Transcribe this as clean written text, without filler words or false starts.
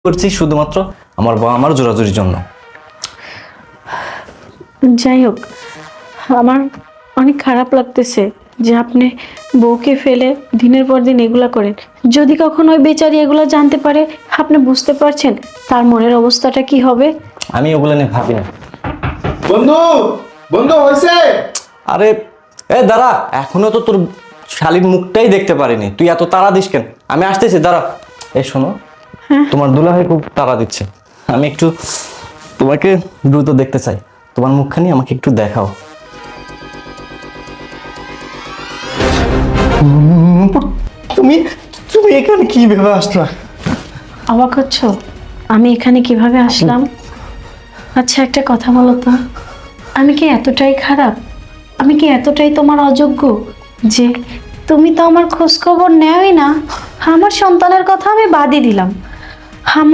করছি শুধুমাত্র আমার বাবা আমার জোরাজুরির জন্য। যাই হোক, আমার অনেক খারাপ লাগতেছে যে আপনি বউকে ফেলে দিনের পর দিন এগুলা করেন। যদি কখনো ওই বেচারি এগুলো জানতে পারে, আপনি বুঝতে পারছেন তার মনের অবস্থাটা কি হবে। আমি ওগুলো নিয়ে ভাবি না। বন্ধু বন্ধু হয়েছে। আরে দাঁড়া, এখনো তো তোর শালীর মুখটাই দেখতে পারিনি, তুই এত তাড়া দিস কেন? আমি আসতেছি, দাঁড়া। শোনো, তোমার দুলাভাই খুব তাড়া দিচ্ছে, আমি একটু তোমাকে দ্রুত দেখতে চাই। তোমার মুখখানি আমাকে একটু দেখাও। তুমি তুমি এখানে কি ভেবে আসলা? অবাক হচ্ছ আমি এখানে কিভাবে আসলাম? আচ্ছা, একটা কথা বলো তো, আমি কি এতটাই খারাপ? আমি কি এতটাই তোমার অযোগ্য যে তুমি তো আমার খোঁজ খবর নেওই না? আমার সন্তানের কথা আমি বাদই দিলাম, আমার